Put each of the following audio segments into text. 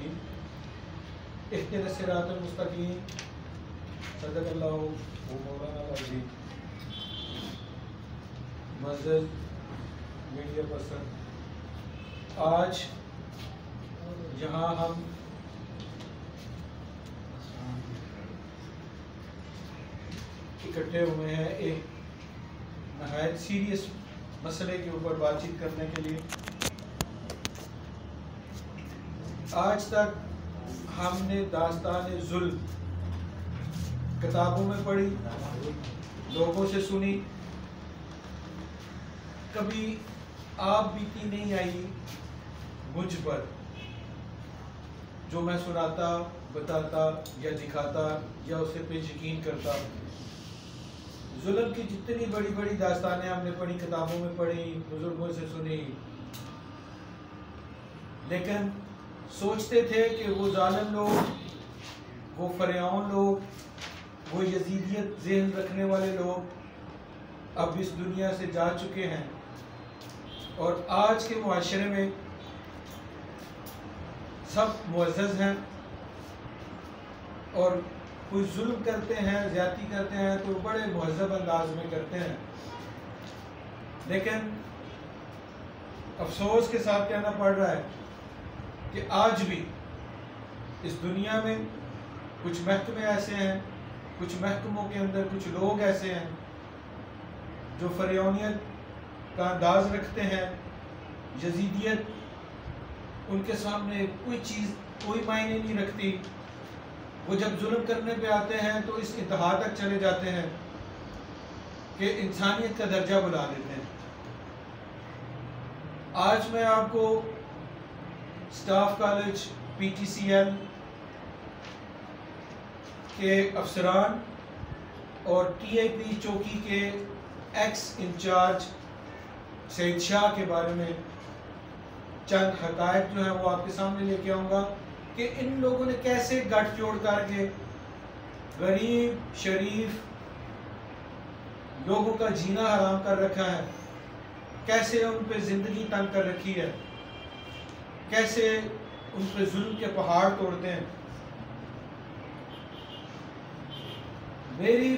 रजीम इहदिनस सिरातल मुस्तकीम सदक़ल्लाहु व मौलाना अज़ीम। मज़ल media person, आज यहाँ हम इकट्ठे हुए हैं एक नहायत सीरियस मसले के ऊपर बातचीत करने के लिए। आज तक हमने दास्तान जुल्म किताबों में पढ़ी, लोगों से सुनी, कभी आप बीती नहीं आई मुझ पर जो मैं सुनाता, बताता या दिखाता या उसे पे यकीन करता। जुल्म की जितनी बड़ी बड़ी दास्तानें हमने पढ़ी, किताबों में पढ़ी, बुजुर्गों से सुनी, लेकिन सोचते थे कि वो जालिम लोग, वो फरियाउन लोग, वो यजीदियत ज़हन रखने वाले लोग अब इस दुनिया से जा चुके हैं और आज के मुआशरे में सब मुअज़्ज़ज़ हैं और कोई जुल्म करते हैं, ज़्यादती करते हैं तो बड़े मुहज़्ज़ब अंदाज में करते हैं। लेकिन अफसोस के साथ कहना पड़ रहा है कि आज भी इस दुनिया में कुछ महकमे ऐसे हैं, कुछ महकमों के अंदर कुछ लोग ऐसे हैं जो फरियानियत का अंदाज रखते हैं। यजीदियत उनके सामने कोई चीज़, कोई मायने नहीं रखती। वो जब जुल्म करने पे आते हैं तो इस इंतहा तक चले जाते हैं कि इंसानियत का दर्जा बुला देते हैं। आज मैं आपको स्टाफ कॉलेज PTCL के अफसरान और TIP चौकी के एक्स इंचार्ज सईद शाह के बारे में चंद हक़ाइक़ जो है वो आपके सामने लेके आऊँगा कि इन लोगों ने कैसे गठजोड़ करके गरीब शरीफ लोगों का जीना हराम कर रखा है, कैसे उन पे ज़िंदगी तंग कर रखी है, कैसे उन पे जुल्म के पहाड़ तोड़ते हैं। मेरी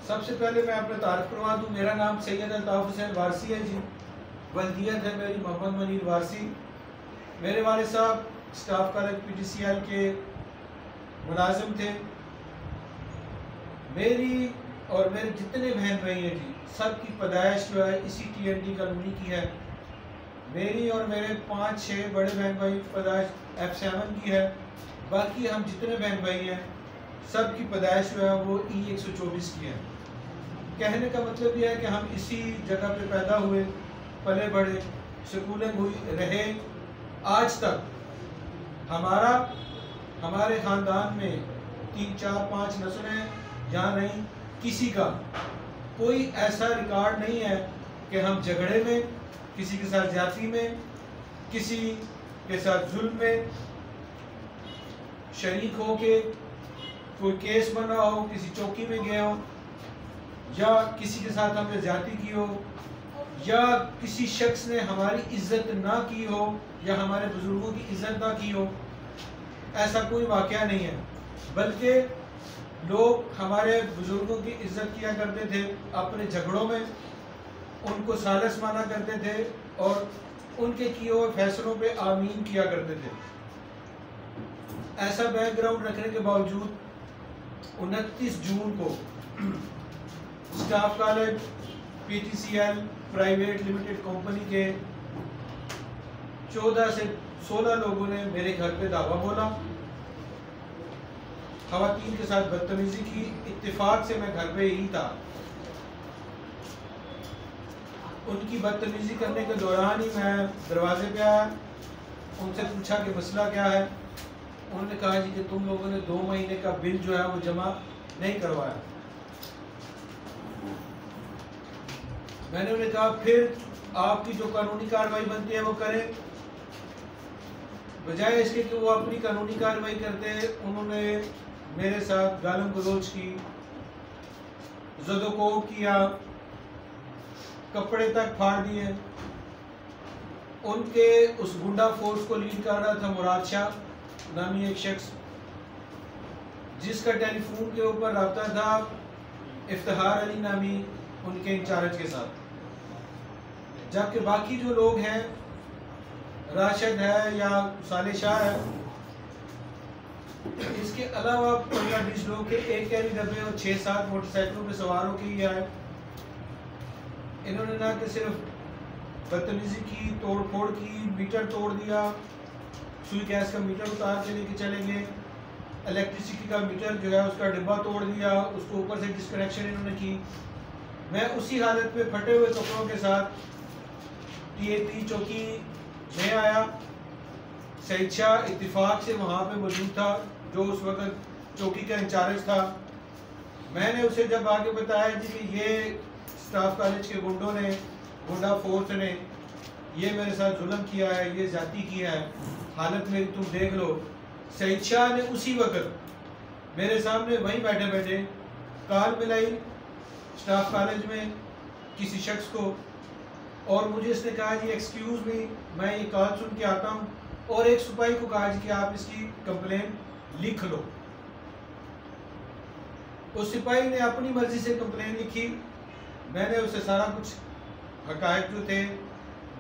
सबसे पहले मैं अपना तारीफ करवा दूँ। मेरा नाम सैयद अल्ताफ़ हुसैन वारसी है जी। वल्दियत है मेरी मोहम्मद मनीर वारसी। मेरे वाले साहब स्टाफ कॉलेज PTCL के मुलाजिम थे। मेरी और मेरे जितने बहन भाई हैं जी, सबकी पैदाइश जो है इसी TND कॉलोनी की है। मेरी और मेरे 5-6 बड़े बहन भाई पैदाइश F7 की है। बाकी हम जितने बहन भाई हैं सबकी पैदाइश जो है वो E124 की है। कहने का मतलब यह है कि हम इसी जगह पे पैदा हुए, पले बढ़े, स्कूलिंग हुई, रहे। आज तक हमारे ख़ानदान में 3-4-5 नस्लें जहाँ नहीं, किसी का कोई ऐसा रिकॉर्ड नहीं है कि हम झगड़े में, किसी के साथ ज्यादती में, किसी के साथ जुल्म में शरीक हो के कोई केस बना हो, किसी चौकी में गए हो, या किसी के साथ हमने ज्यादती की हो, या किसी शख्स ने हमारी इज्जत ना की हो या हमारे बुजुर्गों की इज्जत ना की हो। ऐसा कोई वाक़या नहीं है, बल्कि लोग हमारे बुजुर्गों की इज्जत किया करते थे, अपने झगड़ों में उनको सालिस माना करते थे और उनके किए हुए फैसलों पे आमीन किया करते थे। ऐसा बैकग्राउंड रखने के बावजूद 29 जून को staff college PTCL private limited company के 14 से 16 लोगों ने मेरे घर पे दावा बोला, खवातीन के साथ बदतमीजी की। इत्तेफाक से मैं घर पे ही था। उनकी बदतमीजी करने के दौरान ही मैं दरवाजे पे आया, उनसे पूछा कि मसला क्या है। उन्होंने कहा जी कि तुम लोगों ने 2 महीने का बिल जो है वो जमा नहीं करवाया। मैंने उन्हें कहा फिर आपकी जो कानूनी कार्रवाई बनती है वो करें। बजाय इसके कि वो अपनी कानूनी कार्रवाई करते, उन्होंने मेरे साथ गालम गलोच की, ज़दोकोब किया, कपड़े तक फाड़ दिए। उनके उस गुंडा फोर्स को लीड कर रहा था मुराद शाह नामी एक शख्स, जिसका टेलीफोन के ऊपर रब्ता था इफ्तिखार अली नामी उनके इंचार्ज के साथ। जबकि बाकी जो लोग हैं, राशिद है या साले शाह है, इसके अलावा 15-20 लोग के एक कैरी डब्बे और 6-7 मोटरसाइकिलों पे सवार होकर ही आए। इन्होंने ना कि सिर्फ बदतमीजी की, तोड़ फोड़ की, मीटर तोड़ दिया, सुई गैस का मीटर उतार के लेके चले गए, इलेक्ट्रिसिटी का मीटर जो है उसका डिब्बा तोड़ दिया, उसको ऊपर से डिस्कनेक्शन इन्होंने की। मैं उसी हालत में फटे हुए कपड़ों के साथ टीएपी चौकी में आया। सईद शाह इत्तिफाक से वहाँ पे मौजूद था, जो उस वक्त चौकी का इंचार्ज था। मैंने उसे जब आगे बताया जी कि ये स्टाफ कॉलेज के गुंडों ने, गुंडा फोर्स ने ये मेरे साथ जुल्म किया है, ये जाती किया है, हालत मेरी तुम देख लो। सईद शाह ने उसी वक्त मेरे सामने वहीं बैठे बैठे कॉल मिलाई स्टाफ कॉलेज में किसी शख्स को, और मुझे इसने कहा जी एक्सक्यूज़ मी, मैं ये कॉल सुन के आता हूँ, और एक सिपाही को कहा जी कि आप इसकी कंप्लेन लिख लो। उस सिपाही ने अपनी मर्जी से कंप्लेन लिखी। मैंने उसे सारा कुछ हकायक जो थे,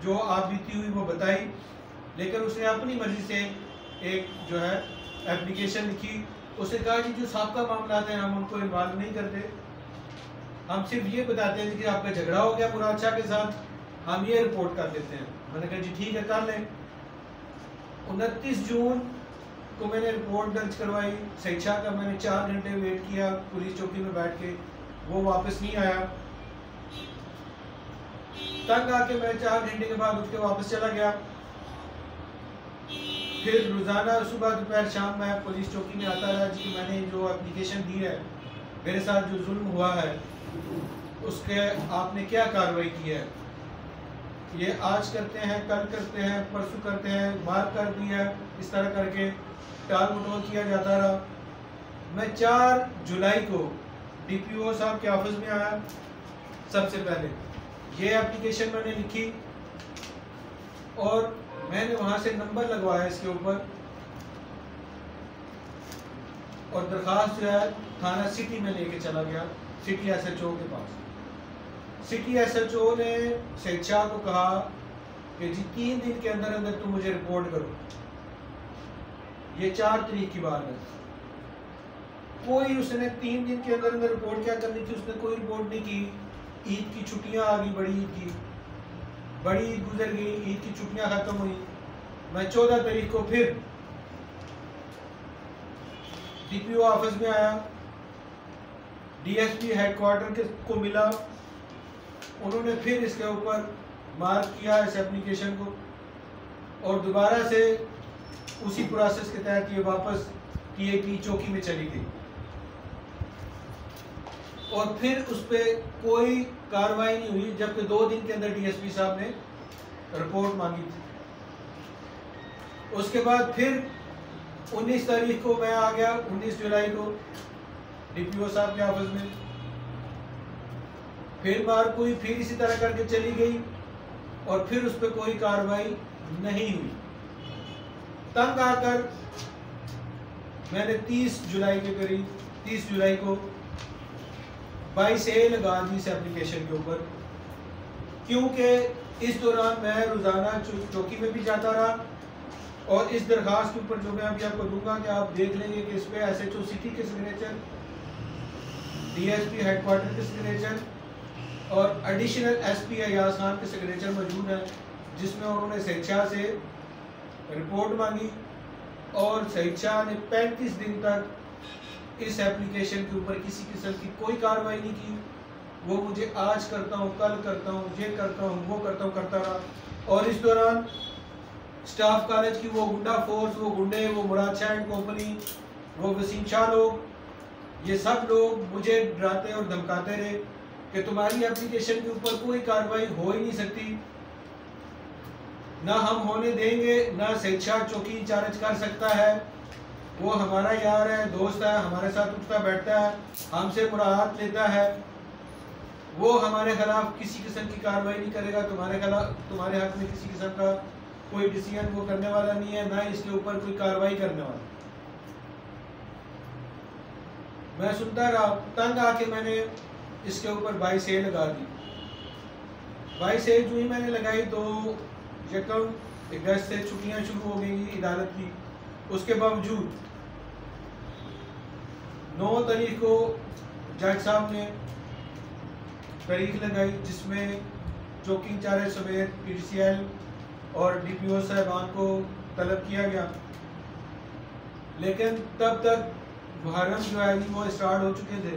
जो आप बीती हुई वो बताई, लेकिन उसने अपनी मर्जी से एक जो है एप्लीकेशन लिखी। उसने कहा जी जो साहब का मामला हैं हम उनको इन्वॉल्व नहीं करते, हम सिर्फ ये बताते हैं कि आपका झगड़ा हो गया मुराद शाह के साथ, हम ये रिपोर्ट कर देते हैं। मैंने कहा जी ठीक है कर लें। 29 जून को मैंने रिपोर्ट दर्ज करवाई। सईद शाह का मैंने 4 घंटे वेट किया पुलिस चौकी में बैठ के, वो वापस नहीं आया। तंग आके मैं 4 घंटे के बाद उठ के वापस चला गया। फिर रोज़ाना सुबह दोपहर शाम मैं पुलिस चौकी में आता रहा जी मैंने जो एप्लीकेशन दी है, मेरे साथ जो जुल्म हुआ है उसके आपने क्या कार्रवाई की है। ये आज करते हैं, कल करते हैं, परसों करते हैं, मार कर दिया, इस तरह करके टाल मटोल किया जाता रहा। मैं 4 जुलाई को डीपीओ साहब के ऑफिस में आया। सबसे पहले ये एप्लीकेशन मैंने लिखी और मैंने वहाँ से नंबर लगवाया इसके ऊपर, और दरखास्त जो है थाना सिटी में लेके चला गया, सिटी एसएचओ के पास। सिटी एसएचओ ने सईद शाह को कहा कि जी 3 दिन के अंदर अंदर तुम मुझे रिपोर्ट करो। ये 4 तारीख की बात है। कोई उसने 3 दिन के अंदर अंदर रिपोर्ट क्या करनी थी, उसने कोई रिपोर्ट नहीं की। ईद की छुट्टियां आ गई, बड़ी ईद की, बड़ी ईद गुजर गई, ईद की छुट्टियां खत्म हुई। मैं 14 तारीख को फिर डीपीओ ऑफिस में आया, डीएसपी हेडक्वार्टर को मिला। उन्होंने फिर इसके ऊपर मार्क किया इस एप्लीकेशन को, और दोबारा से उसी प्रोसेस के तहत ये वापस टीएपी चौकी में चली गई, और फिर उस पर कोई कार्रवाई नहीं हुई, जबकि 2 दिन के अंदर डीएसपी साहब ने रिपोर्ट मांगी थी। उसके बाद फिर 19 तारीख को मैं आ गया, 19 जुलाई को डीपीओ साहब के ऑफिस में। फिर मार हुई, फिर इसी तरह करके चली गई, और फिर उस पर कोई कार्रवाई नहीं हुई। तंग आकर मैंने 30 जुलाई के करीब, 30 जुलाई को 22A लगा दी इस एप्लीकेशन के ऊपर, क्योंकि इस दौरान मैं रोज़ाना चौकी में भी जाता रहा, और इस दरखास्त के ऊपर जो मैं अभी आपको दूंगा कि आप देख लेंगे कि इस पर एसएचओ सिटी के सिग्नेचर, डीएसपी हेडक्वार्टर के सिग्नेचर और एडिशनल एसपी अयाज खान के सिग्नेचर मौजूद हैं, जिसमें उन्होंने सईद शाह से रिपोर्ट मांगी, और सईद शाह ने 35 दिन तक इस एप्लीकेशन के ऊपर किसी किस्म की कोई कार्रवाई नहीं की। वो मुझे आज करता हूँ, कल करता हूँ, ये करता हूँ, वो करता हूँ करता रहा। और इस दौरान स्टाफ कॉलेज की वो गुंडा फोर्स, वो गुंडे, वो मुराद शाह एंड कंपनी, वो वसीम शाह लोग, ये सब लोग मुझे डराते और धमकाते रहे कि तुम्हारी एप्लीकेशन के ऊपर कोई कार्रवाई हो ही नहीं सकती, ना हम होने देंगे, ना सईद शाह चौकी इंचार्ज कर सकता है, वो हमारा यार है, दोस्त है, हमारे साथ उठता बैठता है, हमसे मुराद लेता है। वो हमारे खिलाफ किसी किस्म की कार्रवाई नहीं करेगा, तुम्हारे हक में किसी किस्म का कोई डिसीजन वो करने वाला नहीं है, ना इसके ऊपर कोई कार्रवाई करने वाला। मैं सुनता रहा, तंग आके मैंने इसके ऊपर 22A लगा दी। 22A जो ही मैंने लगाई तो यकम अगस्त से छुट्टियां शुरू हो गई अदालत की। उसके बावजूद 9 तारीख को जज साहब ने तारीख लगाई जिसमें चौकी इंचार्ज समेत PTCL और DPO साहबान को तलब किया गया, लेकिन तब तक मुहर्रम जो है वो स्टार्ट हो चुके थे।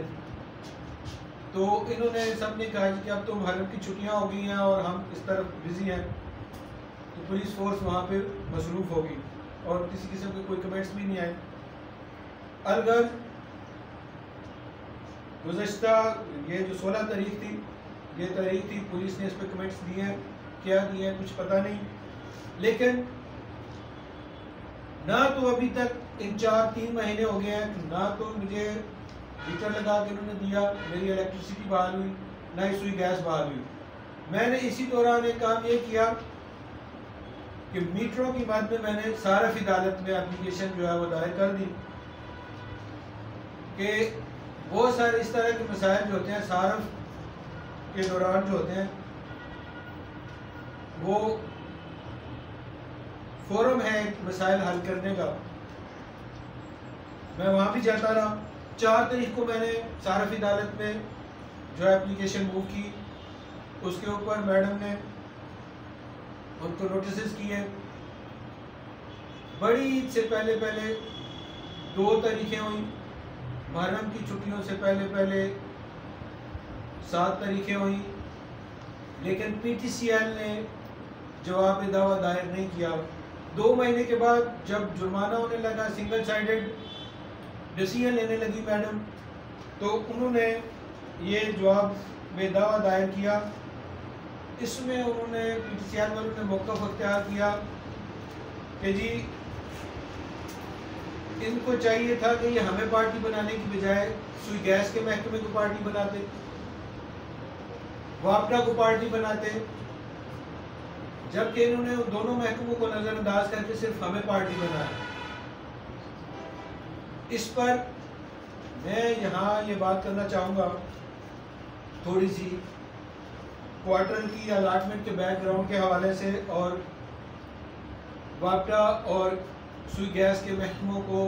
तो इन्होंने सबने कहा कि अब तो मुहर्रम की छुट्टियां हो गई हैं और हम इस तरफ बिजी हैं, तो पुलिस फोर्स वहाँ पे मसरूफ़ होगी और किसी किस्म के कोई कमेंट्स भी नहीं आए। अलगर गुज़श्ता ये जो 16 तारीख थी, ये तारीख थी, पुलिस ने इस पर कमेंट्स दिए हैं, क्या दिए हैं कुछ पता नहीं, लेकिन ना तो अभी तक इन 4-3 महीने हो गए हैं, ना तो मुझे मीटर लगा के उन्होंने दिया, मेरी इलेक्ट्रिसिटी बहाल हुई, ना ही सुई गैस बहाल हुई। मैंने इसी दौरान एक काम ये किया कि मीटरों की बाद में मैंने सारफ अदालत में एप्लीकेशन जो है वो दायर कर दी कि बहुत सारे इस तरह के मसाइल जो होते हैं सारफ के दौरान जो होते हैं वो फोरम है एक मसाइल हल करने का। मैं वहाँ भी जाता रहा। 4 तारीख को मैंने सारफ अदालत में जो एप्लीकेशन मूव की, उसके ऊपर मैडम ने उनको नोटिस किए। बड़ी ईद से पहले 2 तारीखें हुई, मुहर्रम की छुट्टियों से पहले 7 तारीखें हुई, लेकिन PTCL ने जवाब दावा दायर नहीं किया। 2 महीने के बाद जब जुर्माना होने लगा, सिंगल साइडेड डिसीजन लेने लगी मैडम, तो उन्होंने ये जवाब में दावा दायर किया। इसमें उन्होंने PTCL वालों ने मौक़िफ़ अख्तियार किया कि जी इनको चाहिए था कि ये हमें पार्टी बनाने की बजाय सुई गैस के महकमे को पार्टी बनाते, वापडा को पार्टी बनाते, जबकि इन्होंने उन दोनों महकमों को नज़रअंदाज करके सिर्फ हमें पार्टी बनाया। इस पर मैं यहाँ ये बात करना चाहूँगा थोड़ी सी क्वार्टर की अलाटमेंट के बैकग्राउंड के हवाले से और वापडा और सुई गैस के महकमों को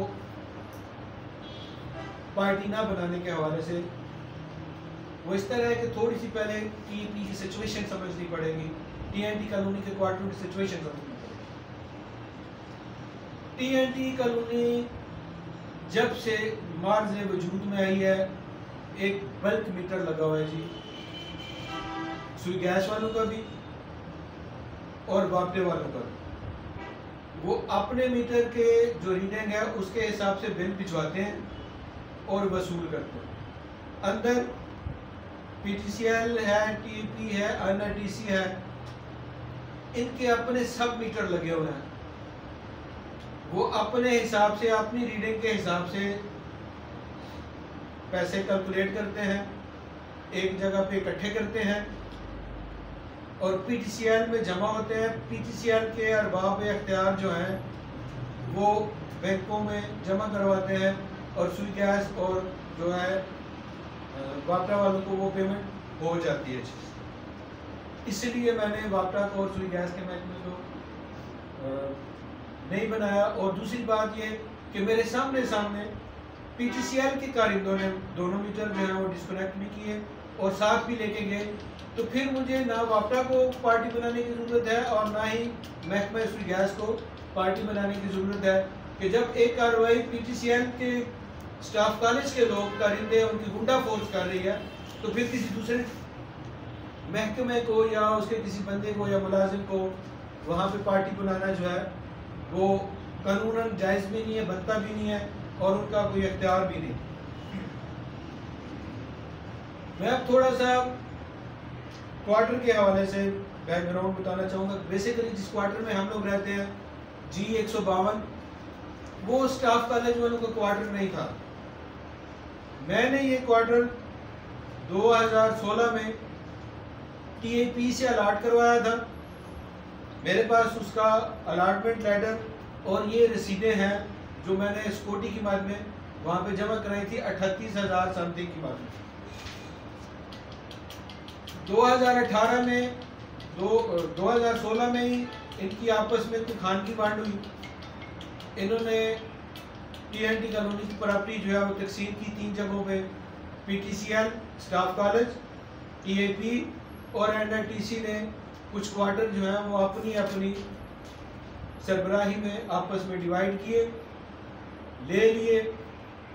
पार्टी ना बनाने के हवाले से। वो इस तरह है कि थोड़ी सी पहले TNT की सिचुएशन समझनी पड़ेगी, TNT कॉलोनी के क्वार्टर की सिचुएशन समझनी पड़ेगी। TNT कॉलोनी जब से मार्ज़ वजूद में आई है, एक बल्क मीटर लगा हुआ है जी, सुई गैस वालों का भी और वापडे वालों का भी। वो अपने मीटर के जो रीडिंग है उसके हिसाब से बिल भिजवाते हैं और वसूल करते हैं। अंदर PTCL है, TP है, NRTC है, इनके अपने सब मीटर लगे हुए हैं। वो अपने हिसाब से, अपनी रीडिंग के हिसाब से पैसे कैलकुलेट करते हैं, एक जगह पे इकट्ठे करते हैं और PTCL में जमा होते हैं। PTCL के अरबाब अख्तियार जो हैं वो बैंकों में जमा करवाते हैं और सुई गैस और जो है वापडा वालों को वो पेमेंट हो जाती है। इसलिए मैंने वापडा को और सुई गैस के महकमे को नहीं बनाया। और दूसरी बात ये कि मेरे सामने PTCL के कारिंदों ने दोनों मीटर जो है वो डिस्कनेक्ट भी किए और साथ भी लेके गए, तो फिर मुझे ना वापडा को पार्टी बनाने की ज़रूरत है और ना ही महकमा सुई गैस को पार्टी बनाने की ज़रूरत है कि जब एक कार्रवाई PTCL के स्टाफ कॉलेज के लोग कारिंदे उनकी गुंडा फोर्स कर रही है, तो फिर किसी दूसरे महकमे को या उसके किसी बंदे को या मुलाजिम को वहाँ पे पार्टी बनाना जो है वो कानूनन जायज़ भी नहीं है, बनता भी नहीं है और उनका कोई इख्तियार भी नहीं। मैं अब थोड़ा सा क्वार्टर के हवाले से बैकग्राउंड बताना चाहूँगा। बेसिकली जिस क्वार्टर में हम लोग रहते हैं G152, वो स्टाफ कॉलेज वालों का क्वार्टर नहीं था। मैंने ये क्वार्टर 2016 में TAP से अलाट करवाया था। मेरे पास उसका अलाटमेंट लेटर और ये रसीदें हैं जो मैंने स्कूटी की बाद में वहाँ पे जमा कराई थी 38,000 समथिंग की बाद में। 2018 में 2016 में ही इनकी आपस में कोई खान की बांट हुई। इन्होंने TNT कॉलोनी की प्रॉपर्टी जो है वो तकसीम की 3 जगहों पे, PTCL स्टाफ कॉलेज, TAP और NITC ने कुछ क्वार्टर जो है वो अपनी अपनी सरबराही में आपस में डिवाइड किए, ले लिए।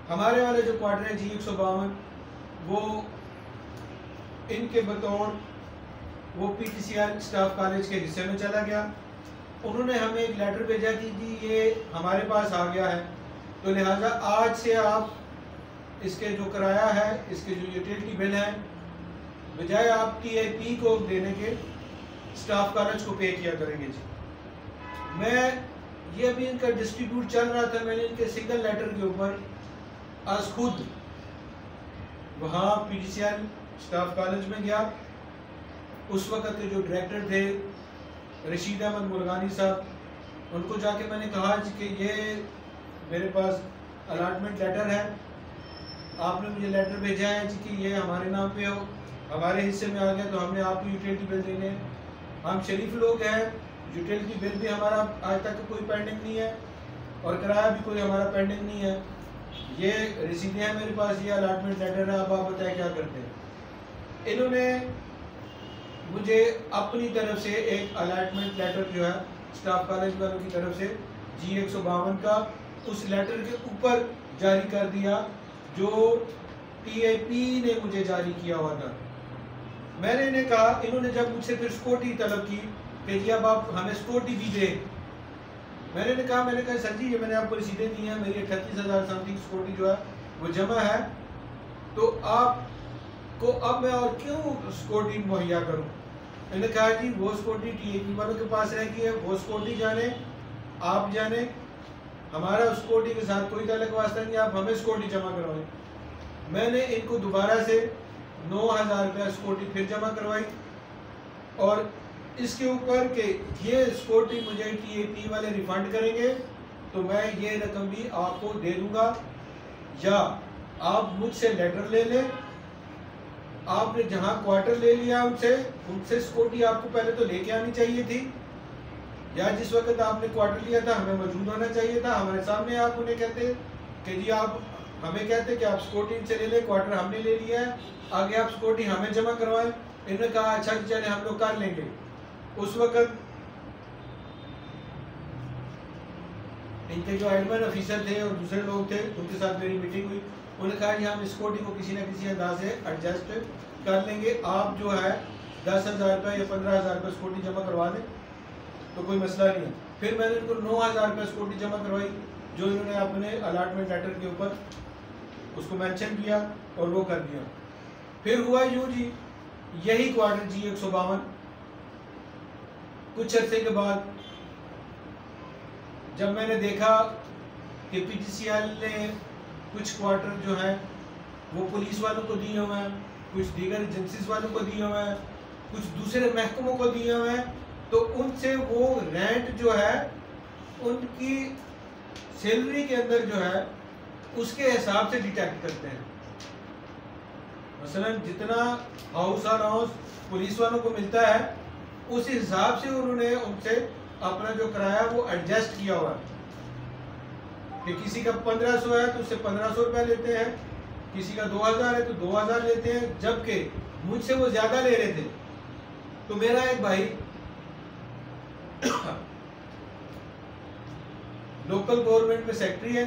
हमारे वाले जो क्वार्टर है G152 वो इनके बतौर वो PTCL स्टाफ कॉलेज के हिस्से में चला गया। उन्होंने हमें एक लेटर भेजा कि जी ये हमारे पास आ गया है, तो लिहाजा आज से आप इसके जो किराया है, इसके जो यूटिलिटी बिल है, बजाय आप TAP को देने के स्टाफ कॉलेज को पे किया करेंगे जी। मैं ये अभी इनका डिस्ट्रीब्यूट चल रहा था, मैंने इनके सिंगल लेटर के ऊपर आज खुद वहाँ PTCL स्टाफ कॉलेज में गया। उस वक्त के जो डायरेक्टर थे रशीद अहमद मुर्गानी साहब, उनको जाके मैंने कहा कि ये मेरे पास अलाटमेंट लेटर है, आपने मुझे लेटर भेजा है जी कि ये हमारे नाम पे हो, हमारे हिस्से में आ गया तो हमने आपको यूटिलिटी बिल देने हैं। हम शरीफ लोग हैं, यूटिलिटी बिल भी हमारा आज तक कोई पेंडिंग नहीं है और किराया भी कोई हमारा पेंडिंग नहीं है। ये रसीदें हैं मेरे पास, ये अलाटमेंट लेटर है, अब आप बताएं क्या करते हैं। इन्होंने मुझे अपनी तरफ से एक अलाटमेंट लेटर जो है स्टाफ कॉलेज वालों की तरफ से G152 का, उस लेटर के ऊपर जारी कर दिया जो TAP ने मुझे जारी किया हुआ था। मैंने इन्हें कहा, इन्होंने जब मुझसे फिर सिक्योरिटी तलब की कि जी अब आप हमें सिक्योरिटी भी दें, मैंने कहा सर जी ये मैंने आपको रसीदें दी हैं, मेरी 38,000 समथिंग सिक्योरिटी जो है वो जमा है, तो आपको अब मैं और क्यों सिक्योरिटी मुहैया करूं। मैंने कहा जी वो सिक्योरिटी TAP वालों के पास रह गई है, वो सिक्योरिटी जाने, आप जाने, हमारा उस सिक्योरिटी के साथ कोई ताल्लुक वास्ता नहीं, आप हमें सिक्योरिटी जमा करवाएं। मैंने इनको दोबारा से 9,000 रुपया सिक्योरिटी फिर जमा करवाई और इसके ऊपर के ये सिक्योरिटी मुझे TAP वाले रिफंड करेंगे तो मैं ये रकम भी आपको दे दूंगा, या आप मुझसे लेटर ले लें। आपने जहां क्वार्टर ले लिया उनसे सिक्योरिटी आपको पहले तो लेके आनी चाहिए थी, या जिस वक्त आपने क्वार्टर लिया था हमें मौजूद होना चाहिए था, हमारे सामने आप उन्हें कहते कि जी आप हमें कहते कि आप सिक्योरिटी इनसे ले लें, क्वार्टर हमने ले लिया है, आगे आप सिक्योरिटी हमें जमा करवाएं। इन्होंने कहा अच्छा चले हम लोग कर लेंगे। उस वक्त इनके जो एडमिन ऑफिसर थे और दूसरे लोग थे उनके साथ मेरी मीटिंग हुई, उन्होंने कहा कि हम सिक्योरिटी को किसी न किसी अंदाज से एडजस्ट कर लेंगे, आप जो है 10,000 रुपये या 15,000 रुपये सिक्योरिटी जमा करवा दें तो कोई मसला नहीं है। फिर मैंने इनको 9,000 रुपये सिक्योरिटी जमा करवाई जो इन्होंने अपने अलाटमेंट लेटर के ऊपर उसको मेंशन किया और वो कर दिया। फिर हुआ यूँ जी, यही क्वार्टर G152 कुछ अर्से के बाद जब मैंने देखा कि PTCL ने कुछ क्वार्टर जो है वो पुलिस वालों को दिए हुए हैं, कुछ दीगर एजेंसीज वालों को दिए हुए हैं, कुछ दूसरे महकमों को दिए हुए हैं, तो उनसे वो रेंट जो है उनकी सैलरी के अंदर जो है उसके हिसाब से डिटेक्ट करते हैं। मसलन जितना हाउस अलाउंस पुलिस वालों को मिलता है उस हिसाब से उन्होंने उनसे अपना जो किराया वो एडजस्ट किया हुआ है कि किसी का 1500 है तो उससे 1500 रुपया लेते हैं, किसी का 2000 है तो 2000 लेते हैं, जबकि मुझसे वो ज्यादा ले रहे थे। तो मेरा एक भाई लोकल गवर्नमेंट में सेक्रेटरी है,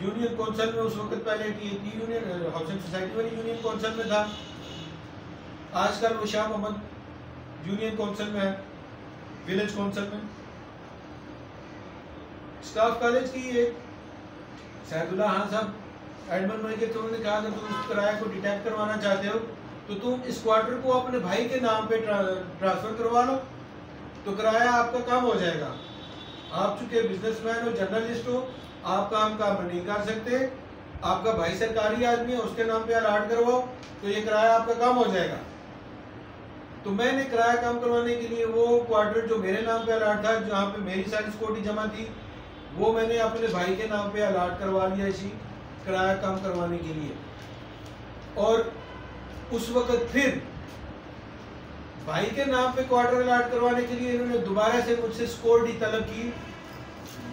यूनियन काउंसिल में उस वक्त पहले TAP यूनियन हाउसिंग सोसाइटी वाली यूनियन काउंसिल में था, आजकल वो शाह मोहम्मद यूनियन काउंसिल में है, विलेज काउंसिल में। स्टाफ कॉलेज की एक सैदुल्ला खान साहब एडमिन मैनेजर थे, उन्होंने कहा कि तुम इस किराए को डिटेक्ट करवाना चाहते हो तो तुम इस क्वार्टर को अपने भाई के नाम पे ट्रांसफर करवा लो तो किराया आपका कम हो जाएगा। आप चूंकि बिजनेसमैन हो, जर्नलिस्ट हो, आप काम नहीं कर सकते, आपका भाई सरकारी आदमी है, उसके नाम पे अलाट करवाओ तो ये किराया आपका कम हो जाएगा। तो मैंने किराया कम करवाने के लिए वो क्वार्टर जो मेरे नाम पे अलाट था, जहाँ पे मेरी सारी सिक्योरिटी जमा थी, वो मैंने अपने भाई के नाम पे अलाट करवा लिया जी, किराया कम करवाने के लिए। और उस वक्त फिर भाई के नाम पे क्वार्टर अलाट करवाने के लिए इन्होंने दोबारा से मुझसे सिक्योरिटी तलब की।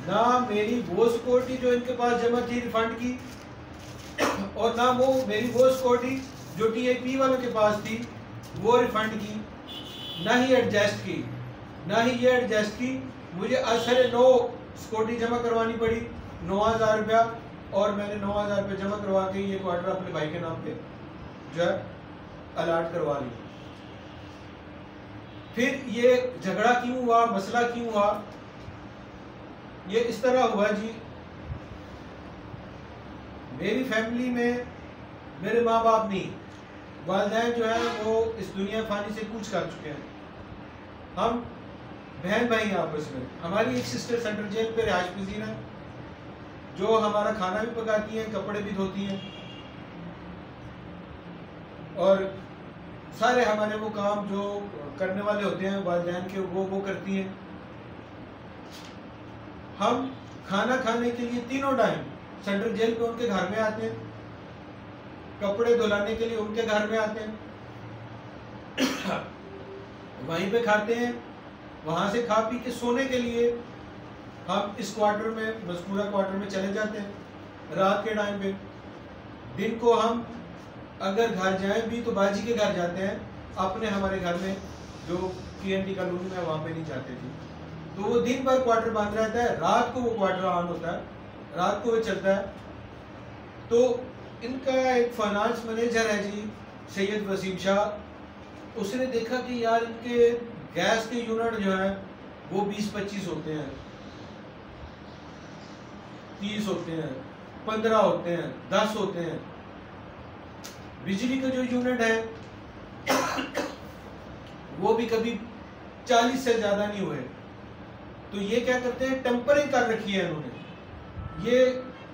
ना मेरी वो सिक्योरिटी जो इनके पास जमा थी रिफंड की, और ना वो मेरी वो सिक्योरिटी जो टीआईपी वालों के पास थी वो रिफंड की, ना ही एडजस्ट की, ना ही ये एडजस्ट की। मुझे असर 9 सिक्योरिटी जमा करवानी पड़ी, 9,000 रुपया, और मैंने 9,000 रुपये जमा करवा के ये क्वार्टर अपने भाई के नाम पे जो है अलाट करवा लिया। फिर ये झगड़ा क्यों हुआ, मसला क्यों हुआ? ये इस तरह हुआ जी, मेरी फैमिली में मेरे माँ बाप नहीं, वालिदैन जो है वो इस दुनिया फानी से कूच कर चुके हैं। हम बहन भाई हैं आपस में। हमारी एक सिस्टर सेंट्रल जेल पे रिहाइश पजीर है, जो हमारा खाना भी पकाती हैं, कपड़े भी धोती हैं, और सारे हमारे वो काम जो करने वाले होते हैं वालिदैन के वो करती हैं। हम खाना खाने के लिए तीनों टाइम सेंट्रल जेल पे उनके घर में आते हैं, कपड़े धुलाने के लिए उनके घर में आते हैं, वहीं पे खाते हैं, वहां से खा पी के सोने के लिए हम इस क्वार्टर में, मज़कूरा क्वार्टर में चले जाते हैं रात के टाइम पे। दिन को हम अगर घर जाएं भी तो बाजी के घर जाते हैं, अपने हमारे घर में जो TNT कॉलोनी में वहाँ पे नहीं जाते थे। तो वो दिन भर क्वार्टर बंद रहता है, रात को वो क्वार्टर ऑन होता है, रात को वो चलता है। तो इनका एक फाइनेंस मैनेजर है जी, सैयद वसीम शाह, उसने देखा कि यार इनके गैस के यूनिट जो है वो 20-25 होते हैं, 30 होते हैं, 15 होते हैं, 10 होते हैं। बिजली का जो यूनिट है वो भी कभी 40 से ज्यादा नहीं हुए। तो ये क्या करते हैं, टेम्परिंग कर रखी है इन्होंने। ये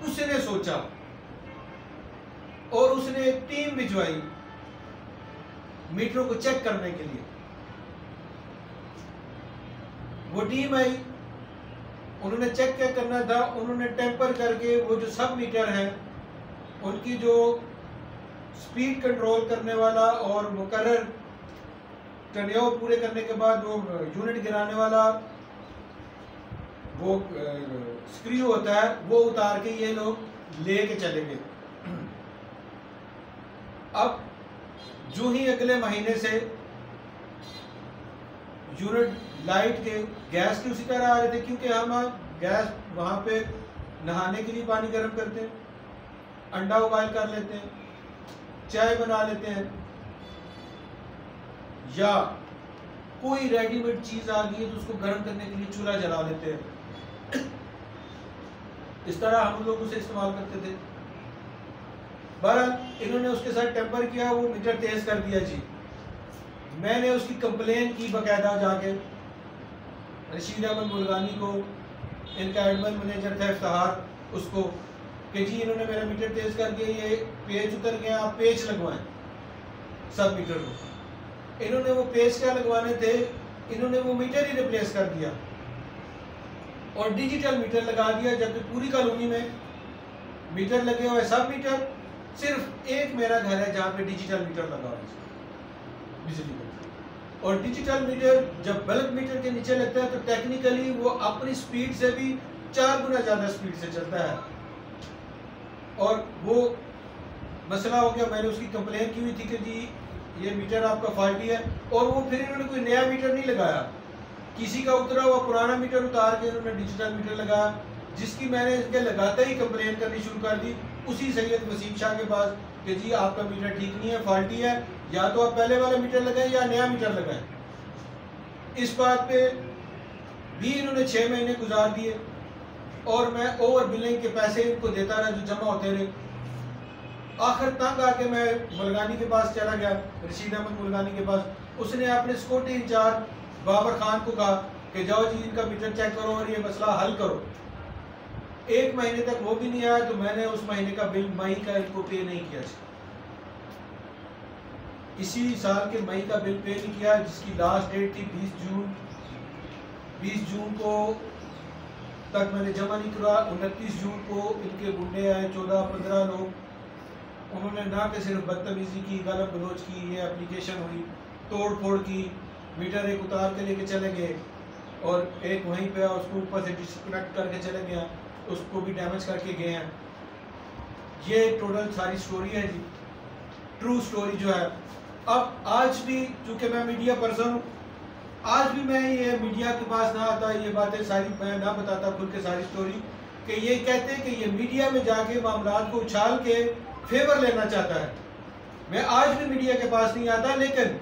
उसने सोचा और उसने एक टीम भिजवाई मीटरों को चेक करने के लिए। वो टीम आई, उन्होंने चेक क्या करना था, उन्होंने टेम्पर करके वो जो सब मीटर है उनकी जो स्पीड कंट्रोल करने वाला और मुकर्रर टर्नओवर पूरे करने के बाद वो यूनिट गिराने वाला वो स्क्रू होता है, वो उतार के ये लोग लेके चले गए। अब जो ही अगले महीने से यूनिट लाइट के गैस के उसी तरह आ रहे थे, क्योंकि हम गैस वहां पे नहाने के लिए पानी गर्म करते हैं, अंडा उबाल कर लेते हैं, चाय बना लेते हैं, या कोई रेडीमेड चीज आ गई है तो उसको गर्म करने के लिए चूल्हा जला लेते हैं। इस तरह हम लोग उसे इस्तेमाल करते थे। बहरहाल इन्होंने उसके साथ टेम्पर किया, वो मीटर तेज कर दिया जी। मैंने उसकी कंप्लेन की बकायदा जाके रशीद अहमद मुल्गानी को, इनका एडमिन मैनेजर था इफ्तिखार, उसको, कि जी इन्होंने मेरा मीटर तेज करके ये पेज उतर गया, आप पेज लगवाएं सब मीटर को। इन्होंने वो पेज क्या लगवाने थे, इन्होंने वो मीटर ही रिप्लेस कर दिया और डिजिटल मीटर लगा दिया, जबकि पूरी कॉलोनी में मीटर लगे हुए सब मीटर, सिर्फ एक मेरा घर है जहाँ पे डिजिटल मीटर लगा हुआ है बिजली का। और डिजिटल मीटर जब बल्ब मीटर के नीचे लगता है तो टेक्निकली वो अपनी स्पीड से भी 4 गुना ज़्यादा स्पीड से चलता है। और वो मसला हो गया, मैंने उसकी कंप्लेन की हुई थी कि जी ये मीटर आपका फॉल्टी है, और वो फिर इन्होंने कोई नया मीटर नहीं लगाया, किसी का उतरा हुआ पुराना मीटर उतार के इन्होंने डिजिटल मीटर लगाया, जिसकी मैंने इसके लगाते ही कंप्लेन करनी शुरू कर दी उसी सैयद वसीम शाह के पास कि जी आपका मीटर ठीक नहीं है, फॉल्टी है, या तो आप पहले वाला मीटर लगाएं या नया मीटर लगाएं। इस बात पे भी इन्होंने 6 महीने गुजार दिए और मैं ओवर बिलिंग के पैसे इनको देता रहा जो जमा होते रहे। आखिर तंग आके मैं मुल्गानी के पास चला गया, रशीद अहमद मुल्गानी के पास। उसने अपने सिक्योरिटी इंचार्ज बाबर खान को कहा कि जाओ जी इनका मीटर चेक करो और ये मसला हल करो। 1 महीने तक वो भी नहीं आया तो मैंने उस महीने का बिल मई का इनको पे नहीं किया। इसी साल के मई का बिल पे नहीं किया, जिसकी लास्ट डेट थी 20 जून को तक मैंने जमा नहीं करा। 29 जून को इनके गुंडे आए 14-15 लोग, उन्होंने ना कि सिर्फ बदतमीजी की, गालम गलोच की, ये एप्लीकेशन हुई, तोड़ फोड़ की, मीटर एक उतार के लेके चले गए और एक वहीं पे उसको ऊपर से डिस्कनेक्ट करके चले गया, उसको भी डैमेज करके गए हैं। ये टोटल सारी स्टोरी है जी, ट्रू स्टोरी जो है। अब आज भी चूंकि मैं मीडिया पर्सन हूँ, आज भी मैं ये मीडिया के पास ना आता, ये बातें सारी मैं ना बताता खुल के सारी स्टोरी, कि ये कहते हैं कि ये मीडिया में जाके मामलात को उछाल के फेवर लेना चाहता है। मैं आज भी मीडिया के पास नहीं आता, लेकिन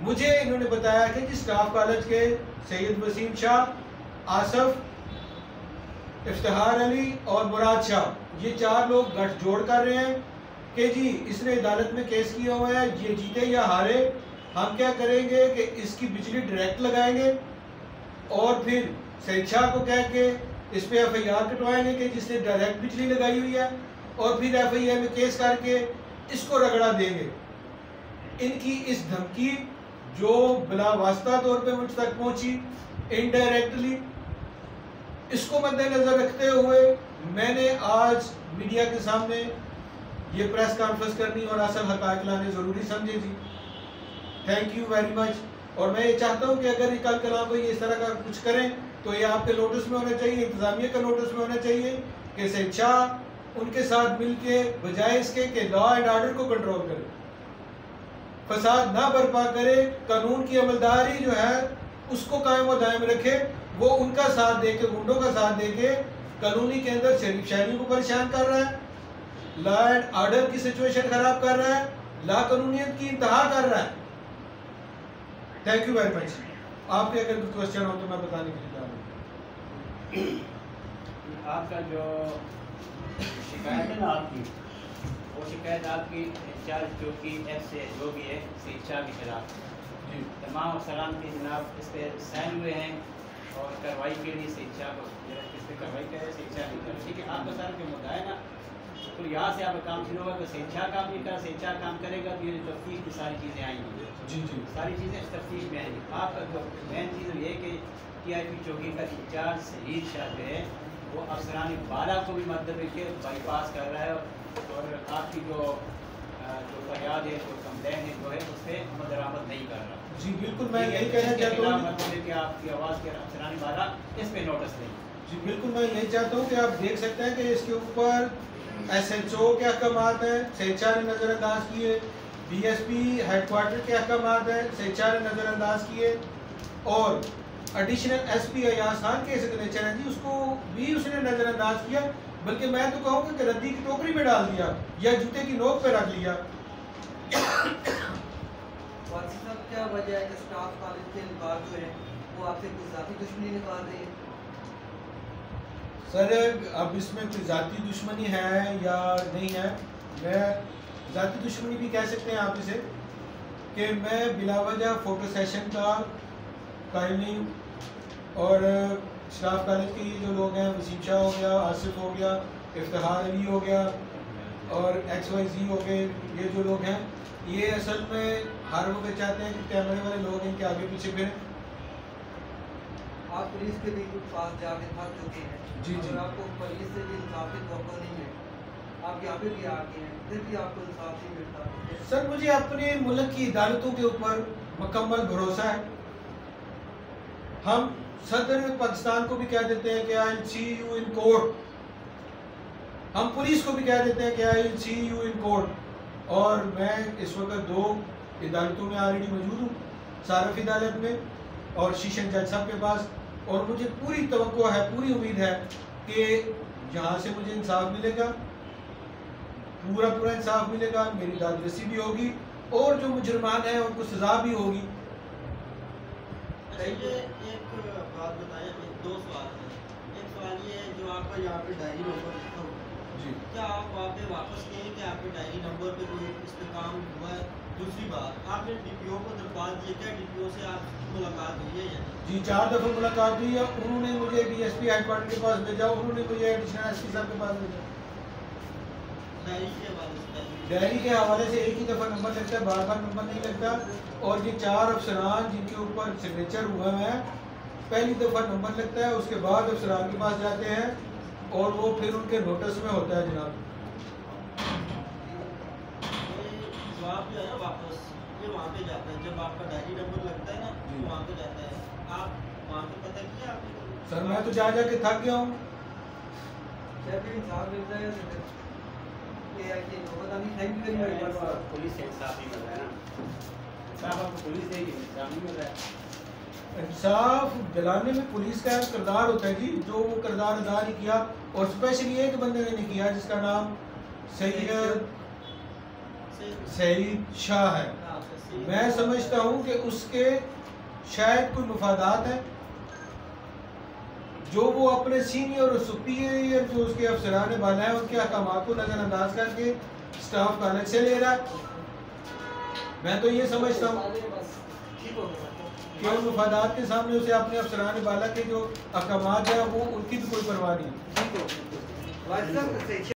मुझे इन्होंने बताया कि जी स्टाफ कॉलेज के सैयद वसीम शाह, आसफ, इफ्तिखार अली और मुराद शाह, ये 4 लोग गठजोड़ कर रहे हैं कि जी इसने अदालत में केस किया हुआ है, ये जीते या हारे, हम क्या करेंगे कि इसकी बिजली डायरेक्ट लगाएंगे और फिर सैयद शाह को कह के इस पे FIR कटवाएंगे कि जिसने डायरेक्ट बिजली लगाई हुई है, और फिर FIR में केस करके इसको रगड़ा देंगे। इनकी इस धमकी जो बिला वास्ता तौर पे मुझ तक पहुंची, इनडायरेक्टली, इसको मद्देनजर रखते हुए मैंने आज मीडिया के सामने ये प्रेस कॉन्फ्रेंस करनी और असल हक़ाइक़ लाने ज़रूरी समझे जी। Thank you very much. और मैं ये चाहता हूँ कि अगर ये कल कल कोई इस तरह का कुछ करें तो ये आपके नोटिस में होना चाहिए, इंतज़ामिया का नोटिस में होना चाहिए कि सैयद शाह उनके साथ मिलके बजाय इसके कि लॉ एंड ऑर्डर को कंट्रोल करे, फसाद ना बर्पा करे, कानून की अमलदारी जो है उसको कायम व दायम रखे, वो उनका साथ दे के, गुंडों का साथ दे के कानूनी के अंदर शरीफ शहरियों को परेशान कर रहा है, लॉ एंड ऑर्डर की सिचुएशन खराब कर रहा है, ला कानूनियत की इंतहा कर रहा है। Thank you very much. आपके अगर कोई क्वेश्चन हो तो मैं बताने के लिए तैयार हूँ। आपका जो शिकायत है ना आपकी, वो शिकायत आपकी इंचार्ज चौकी F से जो भी है सैयद शाह के खिलाफ जी, तमाम अफसरान के जनाब इस पर साइन हुए हैं और कार्रवाई के लिए सैयद शाह को इस पर कार्रवाई करे, सैयद शाह नहीं करे। ठीक है, आपका सारा जो मुद्दा है ना, तो यहाँ से आपका काम शुरू होगा। तो सैयद शाह काम नहीं करा, सैयद शाह काम करेगा तो ये तफ्तीश की सारी चीज़ें आएंगी जी जी, सारी चीज़ें इस तफ्तीश में आएंगी। आपका जो मेन चीज़ ये है कि TIP चौकी का इंचार्ज सैयद शाह जो है वो अफसरान बाला को भी मद्दे के बाईपास कर रहा है और आपकी जो फरियाद है, जो कंप्लेन है जो है उस पर अमल दरामद नहीं कर रहा जी। बिल्कुल, मैं यही कहना चाहता हूँ कि आपकी आवाज़ के अफसरान बाला इस पर नोटिस दें जी। बिल्कुल, मैं यही चाहता हूँ कि आप देख सकते हैं कि इसके ऊपर SHO के अहकामात हैं, सैयद शाह ने नज़रअंदाज किए, DSP हेडक्वार्टर के अहकामात हैं, सैयद शाह ने नज़रअंदाज किए, और एडिशनल SP अयाज खान के सिग्नेचर है जी, उसको भी उसने नज़रअंदाज किया, बल्कि मैं तो कहूँगा कि रद्दी की टोकरी में डाल दिया या जूते की नोक पे रख लिया। क्या वजह है कि स्टाफ कॉलेज के लोग जो है वो आपसे कुछ ज़ाती दुश्मनी निकाल रहे हैं? सर, अब इसमें कोई ज़ाती दुश्मनी है या नहीं है, मैं ज़ाती दुश्मनी भी कह सकते हैं आप इसे, कि मैं बिलावजह फ़ोटो सेशन का कायल नहीं हूँ, और स्टाफ कॉलेज के ये जो लोग हैं, वसीम शाह हो गया, आसिफ हो गया, इफ्तिखार अली हो गया और XYZ हो गए, ये जो लोग हैं ये असल में हर वक्त चाहते हैं कि कैमरे वाले लोग इनके आगे पीछे फिरें। आप पुलिस के भी पास जाके थक चुके हैं जी जी, आपको पुलिस से भी इंसाफ की तवक्को नहीं है, आप यहाँ पे भी आके हैं फिर भी आपको इंसाफ नहीं मिलता। सर, मुझे अपने मुल्क की अदालतों के ऊपर मुकम्मल भरोसा है। हम सदर पाकिस्तान को भी कह देते हैं कि I will see you in court, हम पुलिस को भी कह देते हैं कि I will see you in court, और मैं इस वक्त 2 अदालतों में ऑलरेडी मौजूद हूँ, सारफ अदालत में और शीशन जज साहब के पास, और मुझे पूरी तवक्को है, पूरी उम्मीद है कि यहाँ से मुझे इंसाफ मिलेगा, पूरा इंसाफ मिलेगा, मेरी दादरसी भी होगी और जो मुजरमान हैं उनको सज़ा भी होगी। एक बात बताइए, 2 सवाल हैं। एक सवाल ये है, जो आपका यहाँ पे डायरी नंबर लिखा हुआ है, क्या आप वहाँ पे वापस गए कि आपके डायरी नंबर पे कोई इस पे काम हुआ है? दूसरी बात, आपने डीपीओ को दरख्वास्त दी, क्या डीपीओ से आपकी मुलाकात हुई है या नहीं? जी 4 दफ़ा मुलाकात हुई है। उन्होंने मुझे डीएसपी हेडक्वार्टर के पास भेजा, उन्होंने मुझे एडिशनल एसपी साहब के पास भेजा। डायरी के हवाले से डायरी के हवाले से एक ही दफ़ा नंबर लगता है, बार बार नंबर नहीं लगता। और ये 4 अफसरान जिनके ऊपर सिग्नेचर हुए हैं, पहली दफ़ा नंबर लगता है, उसके बाद अफसरान के पास जाते हैं और वो फिर उनके नोटिस में होता है जनाब। जवाब जो है ना वापस ये वहाँ पे जाता है, जब आपका डायरी नंबर लगता है ना तो वहाँ पे जाता है। आप वहाँ पे पता किया आपने? सर मैं तो जा के थक गया हूँ। जब भी इंसाफ मिलता है तो ये आई थिंक पता नहीं। Thank you very much sir. Police से इंसाफ नहीं मिल रहा है ना साहब, आपको पुलिस देगी, इंसाफ नहीं मिल रहा है। इंसाफ दिलाने में पुलिस का एक किरदार होता है जी, जो वो किरदार अदा नहीं किया, और स्पेशली एक बंदे ने नहीं किया जिसका नाम सैयद शाह है। मैं समझता हूँ कि उसके शायद कोई मफादात है, जो वो अपने सीनियर और सुपीरियर जो उसके अफसरान वाला है उनके अहकामात को नज़रअंदाज करके स्टाफ का अलग से ले रहा है। मैं तो ये समझता हूँ कि उन मफादात के सामने उसे अपने अफसरान वाला के जो अहकामात है वो उनकी भी कोई परवाह नहीं है।